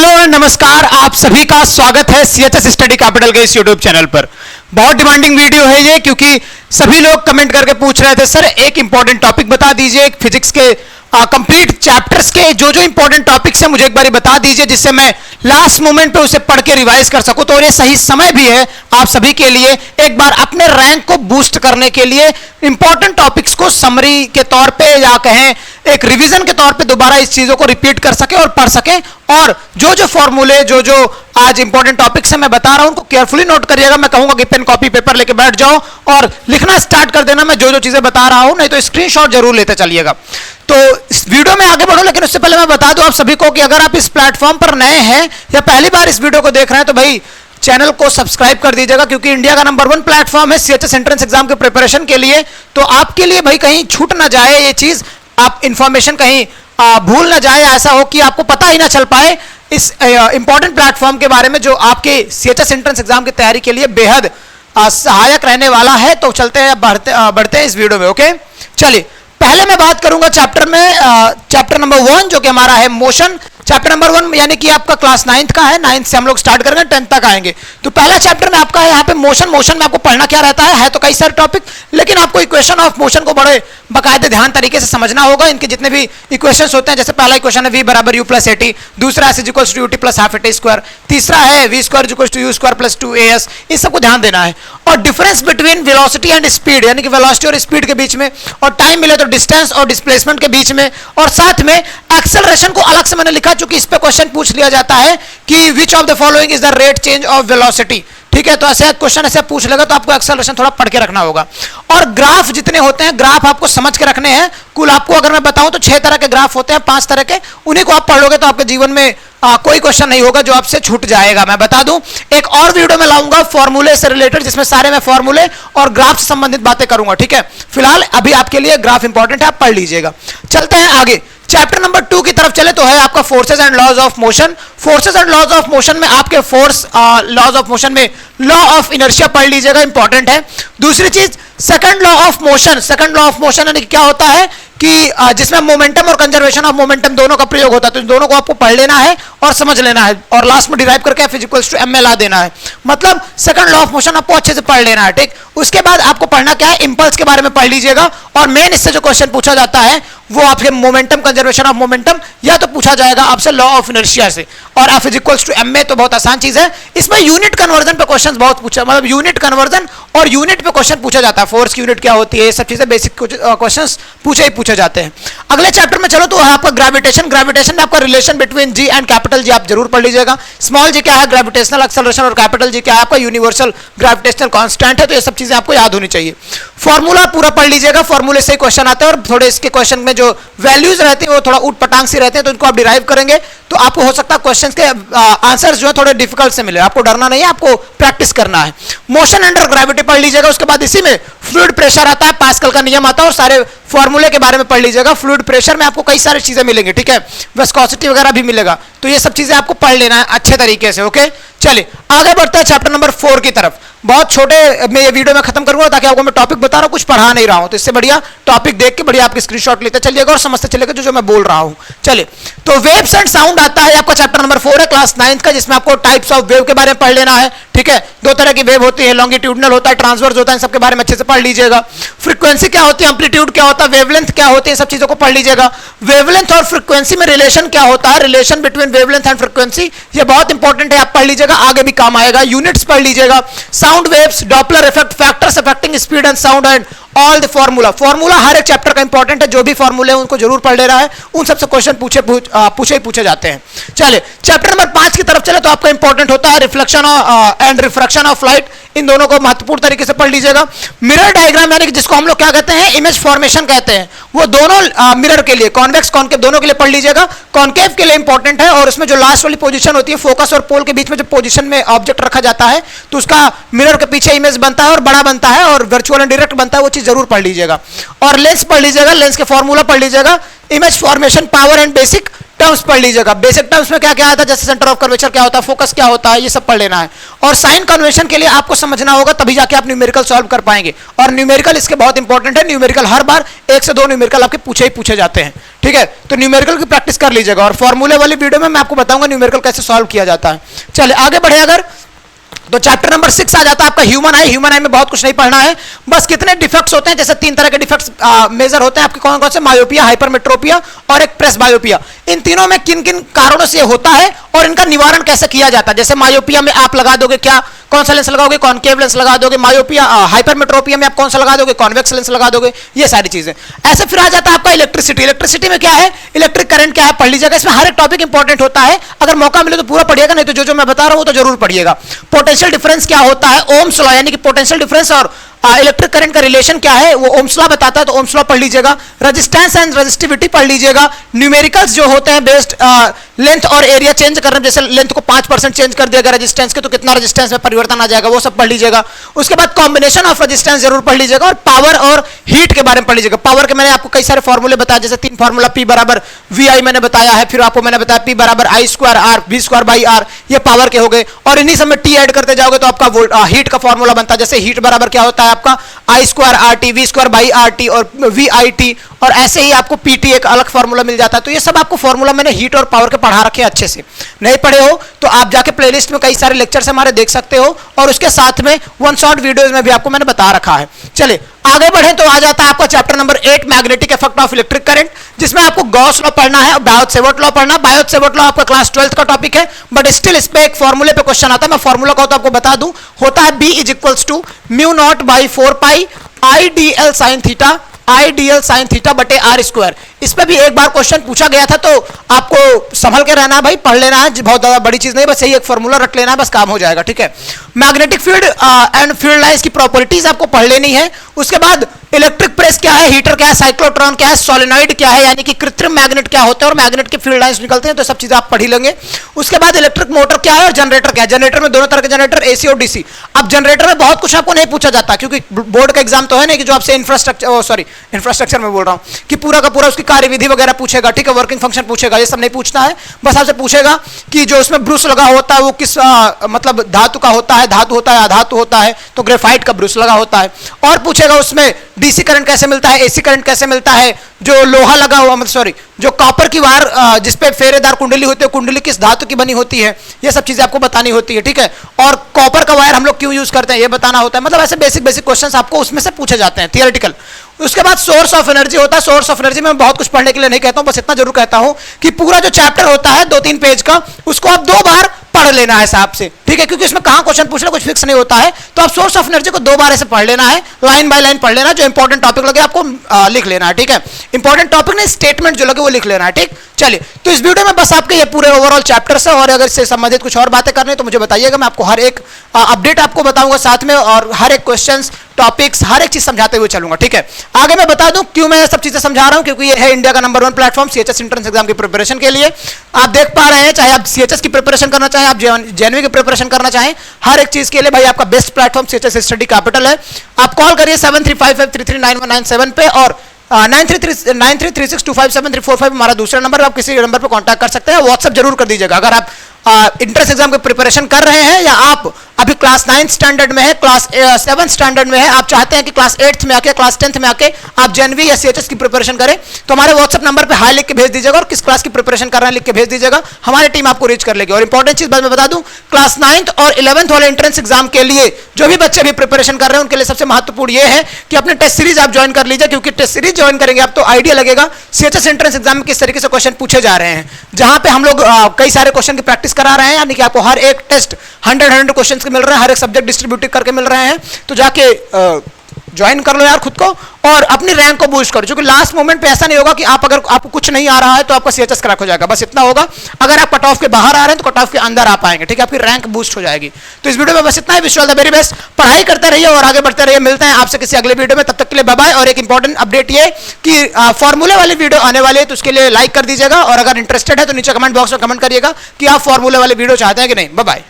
Hello नमस्कार, आप सभी का स्वागत है सीएचएस स्टडी कैपिटल के इस यूट्यूब चैनल पर। बहुत डिमांडिंग वीडियो है ये, क्योंकि सभी लोग कमेंट करके पूछ रहे थे सर एक इंपॉर्टेंट टॉपिक बता दीजिए, एक फिजिक्स के कंप्लीट चैप्टर्स के जो इंपॉर्टेंट टॉपिक्स हैं मुझे एक बार बता दीजिए, जिससे मैं लास्ट मोमेंट पे उसे पढ़ के रिवाइज कर सकूं। तो ये सही समय भी है आप सभी के लिए एक बार अपने रैंक को बूस्ट करने के लिए इंपॉर्टेंट टॉपिक्स को समरी के तौर पे या कहें एक रिवीजन के तौर पे दोबारा इस चीजों को रिपीट कर सके और पढ़ सकें। और जो फॉर्मूले जो आज इंपॉर्टेंट टॉपिक्स है मैं बता रहा हूं उनको केयरफुली नोट करिएगा। मैं कहूंगा कि पेन कॉपी पेपर लेके बैठ जाओ और लिखना स्टार्ट कर देना मैं जो चीजें बता रहा हूं, नहीं तो स्क्रीनशॉट जरूर लेते चलिएगा। तो इस वीडियो में आगे बढ़ो, लेकिन उससे पहले मैं बता दूं आप सभी को कि अगर आप इस प्लेटफॉर्म पर नए हैं या पहली बार इस वीडियो को देख रहे हैं तो भाई चैनल को सब्सक्राइब कर दीजिएगा, क्योंकि इंडिया का नंबर 1 प्लेटफॉर्म है सीएचएस एंट्रेंस एग्जाम के प्रिपरेशन के लिए। तो आपके लिए भाई कहीं छूट ना जाए ये चीज, आप इंफॉर्मेशन कहीं भूल ना जाए, ऐसा हो कि आपको पता ही ना चल पाए इस इंपॉर्टेंट प्लेटफॉर्म के बारे में जो आपके सीएचएस एंट्रेंस एग्जाम की तैयारी के लिए बेहद सहायक रहने वाला है। तो चलते हैं बढ़ते हैं इस वीडियो में। ओके चलिए, पहले मैं बात करूंगा चैप्टर नंबर 1 जो कि हमारा है मोशन। चैप्टर नंबर 1 यानी कि आपका क्लास 9th का है, 9th से हम लोग स्टार्ट करेंगे 10th तक आएंगे। तो पहला चैप्टर में आपका है यहाँ पे मोशन में आपको पढ़ना क्या रहता है तो कई सारे टॉपिक, लेकिन आपको इक्वेशन ऑफ मोशन को बड़े बाकायदे ध्यान तरीके से समझना होगा। इनके जितने भी इक्वेशंस होते हैं, जैसे पहला इक्वेशन है v बराबर u प्लस एटी, दूसरा है equals to ut plus half at square, तीसरा है v square equals to u square plus 2as, इस सबको ध्यान देना है। और difference between velocity and speed, यानी कि वेलोसिटी और स्पीड के बीच में, और टाइम मिले तो डिस्टेंस और डिस्प्लेसमेंट के बीच में, और साथ में एक्सेलरेशन को अलग से मैंने लिखा चूंकि इस पे क्वेश्चन पूछ लिया जाता है कि which of the following is the rate change of velocity. ठीक है, तो ऐसे क्वेश्चन ऐसे पूछ लेगा तो आपको एक्सेलरेशन थोड़ा पढ़ के रखना होगा। और ग्राफ जितने होते हैं ग्राफ आपको समझ के रखने हैं। कुल आपको अगर मैं बताऊं तो 6 तरह के ग्राफ होते हैं, 5 तरह के, उन्हीं को आप पढ़ लोगे तो आपके जीवन में कोई क्वेश्चन नहीं होगा जो आपसे छूट जाएगा। मैं बता दूं एक और वीडियो में लाऊंगा फॉर्मूले से रिलेटेड, जिसमें सारे मैं फॉर्मूले और ग्राफ से संबंधित बातें करूंगा। ठीक है, फिलहाल अभी आपके लिए ग्राफ इंपॉर्टेंट है, आप पढ़ लीजिएगा। चलते हैं आगे, चैप्टर नंबर 2 की तरफ चले तो है आपका forces and laws of motion. Forces and laws of motion में आपके लॉज ऑफ मोशन में लॉ ऑफ इनर्शिया पढ़ लीजिएगा, इंपॉर्टेंट है। दूसरी चीज सेकंड लॉ ऑफ मोशन यानी क्या होता है कि जिसमें मोमेंटम और कंजर्वेशन ऑफ मोमेंटम दोनों का प्रयोग होता है, तो इन दोनों को आपको पढ़ लेना है और समझ लेना है, और लास्ट में डिराइव करके F इक्वल्स टू m ला देना है। मतलब सेकंड लॉ ऑफ मोशन आपको अच्छे से पढ़ लेना है। ठीक, उसके बाद आपको पढ़ना क्या है, इंपल्स के बारे में पढ़ लीजिएगा। और मेन इससे जो क्वेश्चन पूछा जाता है वो आपके मोमेंटम, कंजर्वेशन ऑफ मोमेंटम, या तो पूछा जाएगा आपसे लॉ ऑफ इनर्शिया से। और F इक्वल्स टू m तो बहुत आसान चीज है। इसमें यूनिट कन्वर्जन पे क्वेश्चन बहुत पूछा, मतलब यूनिट कन्वर्जन और यूनिट पे क्वेश्चन पूछा जाता है। फोर्स की यूनिट क्या होती है, ये सब चीजें बेसिक क्वेश्चन पूछे जाते हैं। अगले चैप्टर में चलो तो है आपका ग्रेविटेशन में आपका relation between ji and capital G आप जरूर पढ़ लीजिएगा। स्मॉल जी क्या है ग्रेविटेशनल एक्सेलरेशन, और कैपिटल जी क्या है आपका यूनिवर्सल ग्रेविटेशनल कांस्टेंट है। तो ये सब चीजें आपको याद होनी चाहिए। फॉर्मूला पूरा पढ़ लीजिएगा, फॉर्मूले से क्वेश्चन आते हैं, और थोड़े इसके क्वेश्चन में जो वैल्यूज रहते हैं वो थोड़ा उठ पटांग से रहते हैं, तो इनको आप डिराइव करेंगे तो आपको हो सकता है क्वेश्चन के आंसर्स जो है थोड़े डिफिकल्ट से मिले। आपको डरना नहीं है, आपको प्रैक्टिस करना है। मोशन अंडर ग्रेविटी पढ़ लीजिएगा। उसके बाद इसी में फ्लूइड प्रेशर आता है, पास्कल का नियम आता है, और सारे फॉर्मूले के बारे में पढ़ लीजिएगा। फ्लूइड प्रेशर में आपको कई सारी चीजें मिलेंगी, ठीक है, विस्कोसिटी वगैरह भी मिलेगा, तो ये सब चीजें आपको पढ़ लेना है अच्छे तरीके से। ओके चलिए आगे बढ़ते हैं चैप्टर नंबर 4 की तरफ। बहुत छोटे मैं ये वीडियो में खत्म करूंगा ताकि आपको मैं टॉपिक बता रहा हूं, कुछ पढ़ा नहीं रहा हूं, तो इससे बढ़िया टॉपिक देख के बढ़िया आपके स्क्रीनशॉट लेते चलिएगा और समझते चलिएगा जो मैं बोल रहा हूं। चलिए, तो वेव्स एंड साउंड आता है आपका चैप्टर नंबर 4 है क्लास 9th का, जिसमें आपको टाइप्स ऑफ वेव के बारे में पढ़ लेना है। ठीक है, 2 तरह की वेव होती है, लॉन्गिट्यूडनल होता है, ट्रांसवर्स होता है, इन सबके बारे में अच्छे से पढ़ लीजिएगा। फ्रीक्वेंसी क्या होती है, एम्पलीट्यूड क्या होता है, वेवलेंथ क्या होती है, सब चीजों को पढ़ लीजिएगा। वेवलेंथ और फ्रीक्वेंसी में रिलेशन क्या होता है, relation between wavelength and frequency, ये बहुत इंपॉर्टेंट है, आप पढ़ लीजिएगा, आगे भी काम आएगा। यूनिट्स पढ़ लीजिएगा। Sound waves, Doppler effect, factors affecting speed and sound, and all the formula हर एक चैप्टर का इंपॉर्टेंट है, जो भी फॉर्मूले हैं उनको जरूर पढ़ ले रहा है, उन सबसे क्वेश्चन पूछे जाते हैं। चलिए चैप्टर नंबर 5 की तरफ चले तो आपका इंपॉर्टेंट होता है reflection and refraction of light. इन दोनों को महत्वपूर्ण तरीके से पढ़ लीजिएगा। मिरर डायग्राम यानी कि जिसको हम लोग क्या कहते हैं, इमेज फॉर्मेशन कहते हैं, वो दोनों मिरर के लिए, कॉन्वेक्स कॉनकेव दोनों के लिए पढ़ लीजिएगा। कॉनकेव के लिए इंपॉर्टेंट है, और उसमें जो लास्ट वाली पोजीशन होती है, फोकस और पोल के बीच में जो पोजीशन में ऑब्जेक्ट रखा जाता है, तो उसका मिरर के पीछे इमेज बनता है और बड़ा बनता है और वर्चुअल एंड डायरेक्ट बनता है, वो चीज जरूर पढ़ लीजिएगा। और लेंस पढ़ लीजिएगा, लेंस के फॉर्मूला पढ़ लीजिएगा। Image formation, power and basic, terms पढ़ लीजिएगा। बेसिक टर्म्स में क्या क्या आता है, जैसे सेंटर ऑफ कर्वेचर क्या होता है, फोकस क्या होता है, ये सब पढ़ लेना है। और साइन कन्वेंशन के लिए आपको समझना होगा, तभी जाके आप न्यूमेरिकल सॉल्व कर पाएंगे। और न्यूमेरिकल इसके बहुत इंपॉर्टेंट है। न्यूमेरिकल हर बार 1 से 2 न्यूमेरिकल आपके पूछे ही पूछे जाते हैं, ठीक है। तो न्यूमेरिकल की प्रैक्टिस कर लीजिएगा। और फॉर्मूले वाली वीडियो में मैं आपको बताऊंगा न्यूमेरिकल कैसे सॉल्व किया जाता है। चलिए आगे बढ़े अगर, तो चैप्टर नंबर 6 आ जाता है आपका ह्यूमन आई। ह्यूमन आई में बहुत कुछ नहीं पढ़ना है, बस कितने डिफेक्ट्स होते हैं, जैसे 3 तरह के डिफेक्ट्स मेजर होते हैं आपके, कौन कौन से, मायोपिया, हाइपरमेट्रोपिया और एक प्रेसबायोपिया। इन तीनों में किन किन कारणों से होता है और इनका निवारण कैसे किया जाता है। जैसे मायोपिया में आप लगा दोगे क्या, कौन सा लेंस लगाओगे, कॉनकेव लेंस लगा दोगे। मायोपिया हाइपरमेट्रोपिया में आप कौन सा लगा दोगे, कॉन्वेक्स लेंस लगा दोगे, ये सारी चीजें। ऐसे फिर आ जाता है आपका इलेक्ट्रिसिटी। इलेक्ट्रिसिटी में क्या है, इलेक्ट्रिक करंट क्या है, पढ़ लीजिएगा। इसमें हर एक टॉपिक इंपॉर्टेंट होता है, अगर मौका मिले तो पूरा पढ़िएगा, नहीं तो जो जो मैं बता रहा हूं तो जरूर पढ़िएगा। पोटेंशियल डिफरेंस क्या होता है, ओम्स लॉ, यानी कि पोटेंशियल डिफरेंस और इलेक्ट्रिक करंट का रिलेशन क्या है, वो ओम्स लॉ बताता है, तो ओम्स लॉ पढ़ लीजिएगा। रेजिस्टेंस एंड रेजिस्टिविटी पढ़ लीजिएगा। न्यूमेरिकल्स जो होते हैं बेस्ड लेंथ और एरिया चेंज करना, जैसे लेंथ को 5% चेंज कर दिया रेजिस्टेंस के, तो कितना रेजिस्टेंस में परिवर्तन आ जाएगा, वो सब पढ़ लीजिएगा। उसके बाद कॉम्बिनेशन ऑफ रेजिस्टेंस जरूर पढ़ लीजिएगा। और पावर और हीट के बारे में पढ़ लीजिएगा। पावर के मैंने आपको कई सारे फॉर्मूले बताया, जैसे 3 फॉर्मूला, P बराबर VI मैंने बताया है, फिर आपको मैंने बताया P बराबर I²R V²/R, ये पावर के हो गए। और इन्हीं सब में T ऐड करते जाओगे तो आपका हीट का फॉर्मूला बनता है। जैसे हीट बराबर क्या होता है आपका I²RT V²/RT और VIT, और ऐसे ही आपको PT एक अलग फॉर्मूला मिल जाता है। तो ये सब आपको फॉर्मूला मैंने हीट और पावर के पढ़ा रखे हैं अच्छे से। नहीं पढ़े हो तो आप जाके प्लेलिस्ट में कई सारे लेक्चर्स हमारे देख सकते हो, और उसके साथ में 1 शॉट वीडियोस में भी आपको मैंने बता रखा है। चलिए आगे बढ़े तो आ जाता है आपका chapter number 8, magnetic effect of electric current, जिसमें आपको गॉस लॉ पढ़ना है और बायोट-सेवर्ट लॉ पढ़ना। बायोट-सेवर्ट लॉ आपका क्लास 12th का टॉपिक है, बट स्टिल इस पे एक फॉर्मूले पे क्वेश्चन आता है। मैं फॉर्मूला को तो आपको बता दूं, होता है B = μ0/4π IDL sin theta, IDL sin theta बटे R²। इस पे भी एक बार क्वेश्चन पूछा गया था, तो आपको संभल के रहना है भाई, पढ़ लेना है, बहुत ज्यादा बड़ी चीज नहीं, बस यही एक फॉर्मूला रख लेना है, बस काम हो जाएगा, ठीक है। Magnetic field and field lines की प्रॉपर्टीज आपको पढ़ लेनी है। उसके बाद इलेक्ट्रिक प्रेस क्या है, हीटर क्या है, साइक्लोट्रॉन क्या है, सोलेनॉइड क्या है, यानी कि कृत्रिम मैग्नेट क्या होता है, और मैग्नेट के फील्ड लाइंस निकलते हैं, तो सब चीजें आप पढ़ ही लेंगे। उसके बाद इलेक्ट्रिक मोटर क्या है और जनरेटर क्या है। जनरेटर में दोनों तरह के जनरेटर, AC और DC। अब जनरेटर में बहुत कुछ आपको नहीं पूछा जाता, क्योंकि बोर्ड का एग्जाम तो है नहीं कि जो आपसे इंफ्रास्ट्रक्चर में बोल रहा हूं कि पूरा का पूरा उसकी कार्यविधि वगैरह पूछेगा, ठीक है, वर्किंग फंक्शन पूछेगा, ये सब नहीं पूछना है। बस आपसे पूछेगा कि जो उसमें ब्रूस लगा होता है वो किस मतलब धातु का होता है, धातु होता है, अधातु होता है, तो ग्रेफाइट का ब्रूस लगा होता है। और पूछेगा उसमें DC करंट कैसे मिलता है, AC करंट कैसे मिलता है, जो लोहा लगा हुआ, मतलब जो कॉपर की वायर जिसपे फेरेदार कुंडली होती है, कुंडली किस धातु की बनी होती है, ये सब चीजें आपको बतानी होती है, ठीक है। और कॉपर का वायर हम लोग क्यों यूज करते हैं, ये बताना होता है। मतलब ऐसे बेसिक बेसिक क्वेश्चंस आपको उसमें से पूछे जाते हैं, थियोरेटिकल। उसके बाद सोर्स ऑफ एनर्जी होता है। सोर्स ऑफ एनर्जी में बहुत कुछ पढ़ने के लिए नहीं कहता हूं, बस इतना जरूर कहता हूं कि पूरा जो चैप्टर होता है 2-3 पेज का, उसको आप 2 बार पढ़ लेना है साहब से, ठीक है, क्योंकि इसमें कहां क्वेश्चन पूछना कुछ फिक्स नहीं होता है। तो आप सोर्स ऑफ एनर्जी को 2 बार ऐसे पढ़ लेना है, लाइन बाय लाइन पढ़ लेना है। जो इंपॉर्टेंट टॉपिक लगे आपको लिख लेना है, ठीक है। इंपॉर्टेंट टॉपिक नहीं, स्टेटमेंट जो लगे वो लिख लेना है, ठीक। चलिए, तो इस वीडियो में बस आपके ये पूरे ओवरऑल चैप्टर्स है, और अगर इससे संबंधित कुछ और बातें करनी तो मुझे बताइएगा, मैं आपको हर एक अपडेट आपको बताऊंगा साथ में, और हर एक क्वेश्चन, टॉपिक्स, हर एक चीज समझाते हुए चलूंगा, ठीक है। आगे मैं बता दूं क्यों मैं ये सब चीजें समझा रहा हूं, क्योंकि ये है इंडिया का number 1 platform CHS entrance exam की प्रिपरेशन के लिए। आप देख पा रहे हैं, चाहे आप CHS की प्रिपरेशन करना चाहें, आप JNV की प्रिपरेशन करना चाहें, हर एक चीज के लिए भाई आपका best platform CHS study capital है। आप कॉल करिए 7355339197 पे, और 9336257345 हमारा दूसरा नंबर, आप किसी नंबर पर कांटेक्ट कर सकते हैं। व्हाट्सएप जरूर कर दीजिएगा अगर आप इंट्रेंस एग्जाम की प्रिपरेशन कर रहे हैं, या आप अभी क्लास 9th स्टैंडर्ड में है, क्लास 7th स्टैंडर्ड में है, आप चाहते हैं कि क्लास 8th में आके, क्लास 10th में आके आप JNV या CHS की प्रिपरेशन करें, तो हमारे व्हाट्सएप नंबर पे हाई लिख के भेज दीजिएगा, और किस क्लास की प्रिपरेशन कर रहे हैं लिख के भेज दीजिएगा, हमारी टीम आपको रीच कर लेगी। और इंपॉर्टेंट चीज मैं बता दूं, क्लास 9th और 11th वाले एंट्रेंस एग्जाम के लिए जो भी बच्चे भी प्रिपरेशन कर रहे हैं, उनके लिए सबसे महत्वपूर्ण ये है कि अपने टेस्ट सीरीज आप ज्वाइन कर लीजिए, क्योंकि टेस्ट सीरीज ज्वाइन करेंगे आप तो आइडिया लगेगा CHS एंट्रेंस एग्जाम में किस तरीके से क्वेश्चन पूछे जा रहे हैं, जहां पे हम लोग कई सारे क्वेश्चन की प्रैक्टिस करा रहे हैं, यानी कि आपको हर एक टेस्ट 100 क्वेश्चन के मिल रहे हैं, हर एक सब्जेक्ट डिस्ट्रीब्यूट करके मिल रहे हैं। तो जाके ज्वाइन कर लो यार खुद को, और अपनी रैंक को बूस्ट करो, क्योंकि लास्ट मोमेंट पे ऐसा नहीं होगा कि आप अगर आपको कुछ नहीं आ रहा है तो आपका CHS क्रैक हो जाएगा, बस इतना होगा। अगर आप कट ऑफ के बाहर आ रहे हैं तो कट ऑफ के अंदर आ पाएंगे, ठीक है, आपकी रैंक बूस्ट हो जाएगी। तो इस वीडियो में बस इतना ही। Wish you all the very best, पढ़ाई करते रहिए और आगे बढ़ते रहिए। मिलते हैं आपसे किसी अगले वीडियो में, तब तक के लिए बाय बाय। और एक इंपॉर्टेंट अपडेट ये कि फॉर्मूले वाली वीडियो आने वाली है, तो उसके लिए लाइक कर दीजिएगा, और अगर इंटरेस्टेड है तो नीचे कमेंट बॉक्स में कमेंट करिएगा कि आप फॉर्मूले वाली वीडियो चाहते हैं कि नहीं। Bye bye.